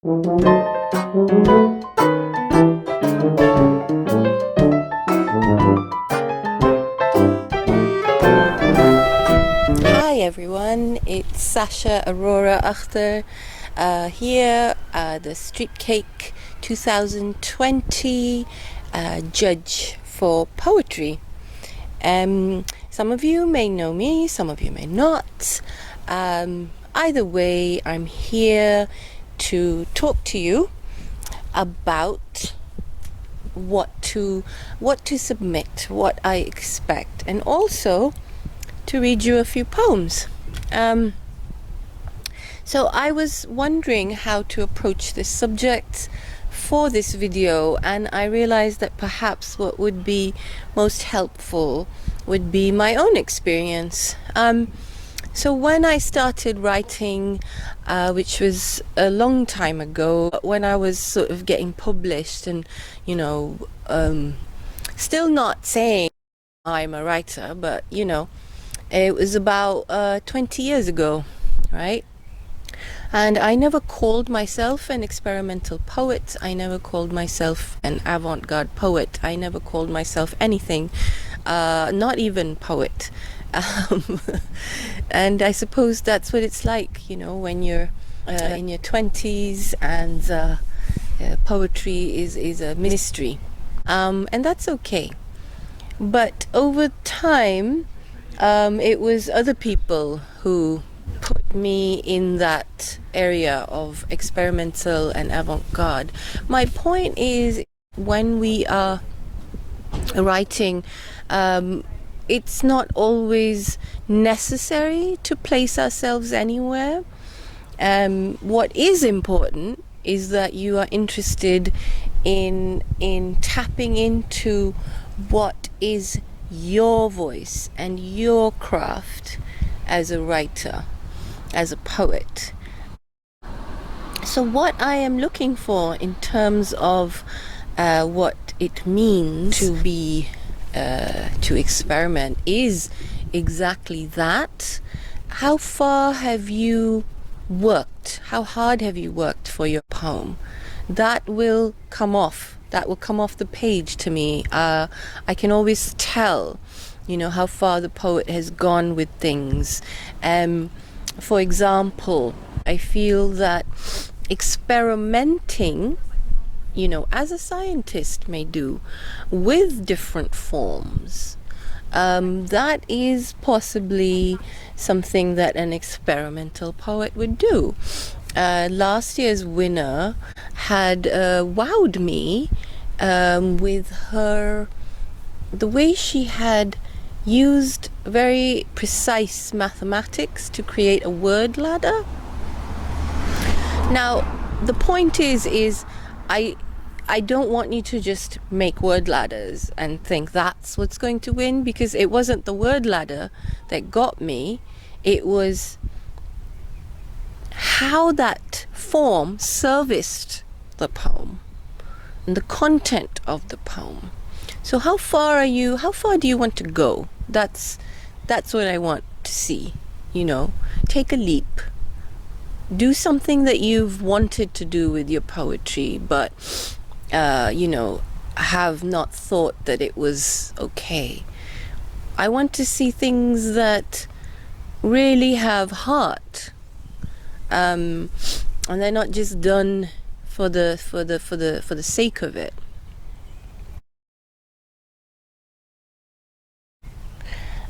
Hi everyone, it's Sascha, Aurora, Akhtar here, the Streetcake 2020 judge for poetry. Some of you may know me, some of you may not. Either way, I'm here to talk to you about what to submit, what I expect, and also to read you a few poems. So I was wondering how to approach this subject for this video, and I realized that perhaps what would be most helpful would be my own experience. So when I started writing, which was a long time ago, when I was sort of getting published and, still not saying I'm a writer, but, it was about 20 years ago, right? And I never called myself an experimental poet. I never called myself an avant-garde poet. I never called myself anything, not even poet. And I suppose that's what it's like, when you're in your 20s and poetry is a mystery. And that's okay. But over time, it was other people who put me in that area of experimental and avant-garde. My point is, when we are writing, it's not always necessary to place ourselves anywhere. What is important is that you are interested in tapping into what is your voice and your craft as a writer, as a poet. So what I am looking for in terms of what it means to be to experiment is exactly that. How far have you worked? How hard have you worked for your poem? That will come off the page to me. I can always tell, how far the poet has gone with things. For example, I feel that experimenting, as a scientist may do, with different forms, that is possibly something that an experimental poet would do. Last year's winner had wowed me with the way she had used very precise mathematics to create a word ladder. Now, the point is I don't want you to just make word ladders and think that's what's going to win, because it wasn't the word ladder that got me. It was how that form serviced the poem and the content of the poem. So how far do you want to go? That's what I want to see. Take a leap. Do something that you've wanted to do with your poetry, but have not thought that it was okay. I want to see things that really have heart, and they're not just done for the sake of it.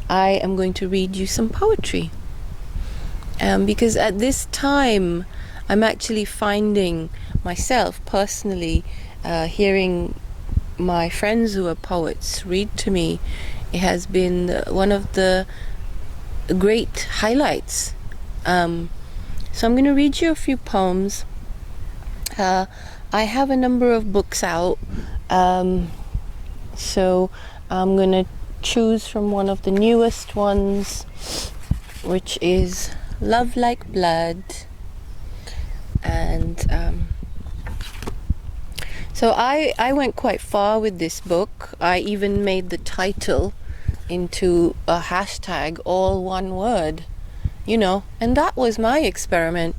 I am going to read you some poetry, because at this time I'm actually finding myself personally hearing my friends who are poets read to me. It has been one of the great highlights. So I'm going to read you a few poems. I have a number of books out, so I'm going to choose from one of the newest ones, which is Love Like Blood. And so I went quite far with this book. I even made the title into a hashtag, all one word, and that was my experiment.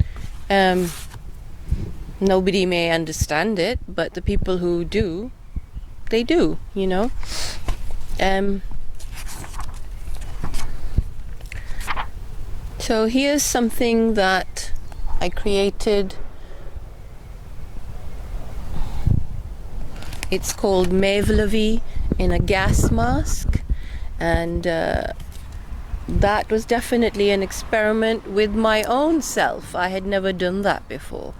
Nobody may understand it, but the people who do, they do, you know. So here's something that I created. It's called Mevlevi in a gas mask, and that was definitely an experiment with my own self. I had never done that before.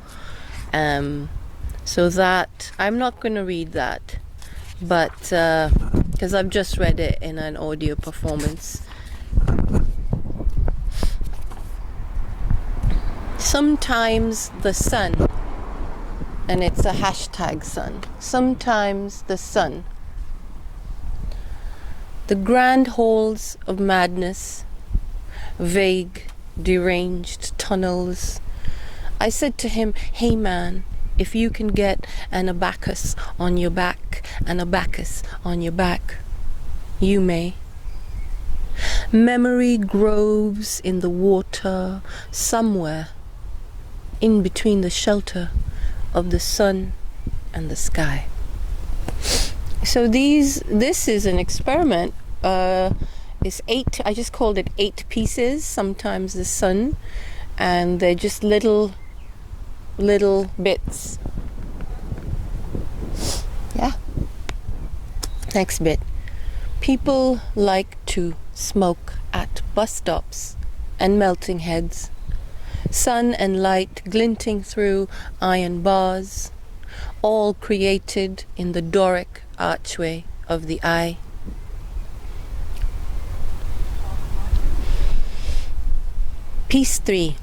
So that, I'm not going to read that, but because I've just read it in an audio performance. Sometimes the sun, and it's a hashtag sun. Sometimes the sun. The grand halls of madness, vague, deranged tunnels. I said to him, hey man, if you can get an abacus on your back, an abacus on your back, you may. Memory groves in the water somewhere in between the shelter of the sun and the sky. So this is an experiment. It's 8, I just called it 8 pieces, sometimes the sun, and they're just little bits. Yeah. Next bit. People like to smoke at bus stops and melting heads. Sun and light glinting through iron bars, all created in the Doric archway of the eye. Piece 3.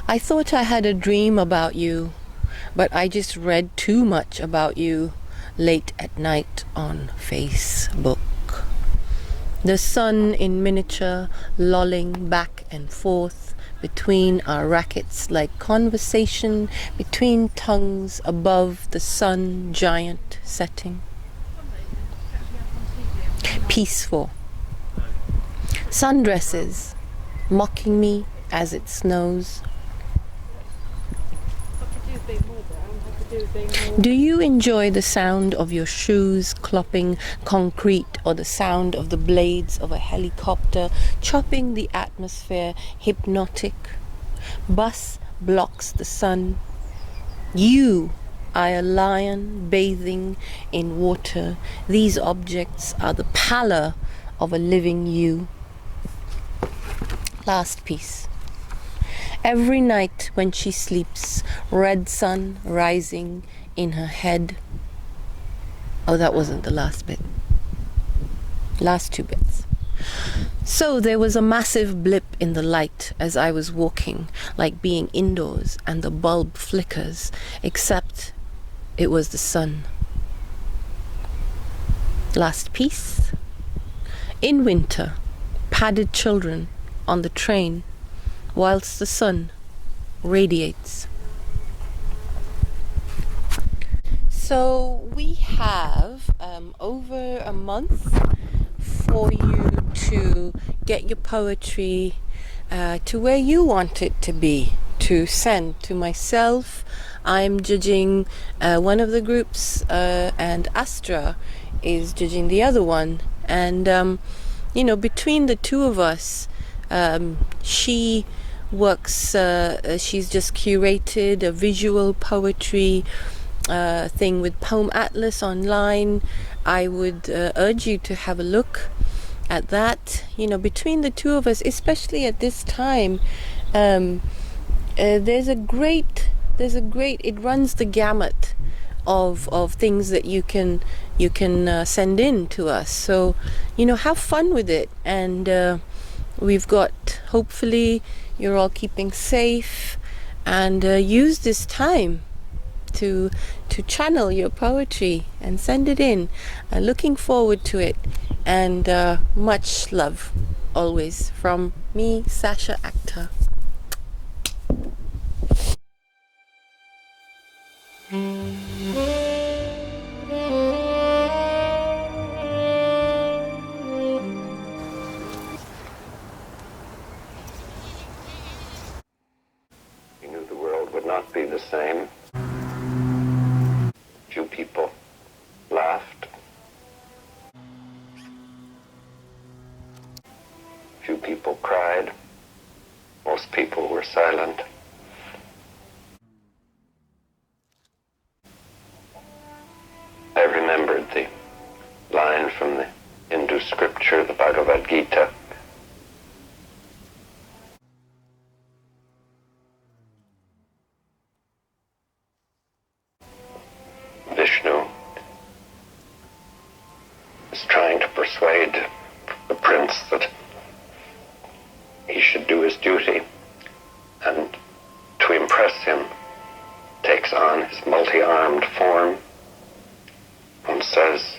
I thought I had a dream about you, but I just read too much about you late at night on Facebook. The sun in miniature lolling back and forth between our rackets like conversation between tongues above the sun giant setting. Peaceful. Sundresses mocking me as it snows. Do you enjoy the sound of your shoes clopping concrete, or the sound of the blades of a helicopter chopping the atmosphere hypnotic? Bus blocks the sun. You are a lion bathing in water. These objects are the pallor of a living you. Last piece. Every night when she sleeps, red sun rising in her head. Oh, that wasn't the last bit. Last 2 bits. So there was a massive blip in the light as I was walking, like being indoors, and the bulb flickers, except it was the sun. Last piece. In winter, padded children on the train, whilst the sun radiates. So we have over a month for you to get your poetry to where you want it to be, to send to myself. I'm judging one of the groups, and Astra is judging the other one. And between the two of us, she works, she's just curated a visual poetry thing with Poem Atlas online. I would urge you to have a look at that. Between the two of us, especially at this time, there's a great, it runs the gamut of things that you can send in to us. So have fun with it, and we've got, hopefully you're all keeping safe, and use this time to channel your poetry and send it in. Looking forward to it, and much love always from me, Sascha Akhtar. He knew the world would not be the the same. Few people laughed. Few people cried. Most people were silent. I remembered the line from the Hindu scripture, the Bhagavad Gita. Vishnu is trying to persuade the prince that he should do his duty, and to impress him takes on his multi-armed form and says,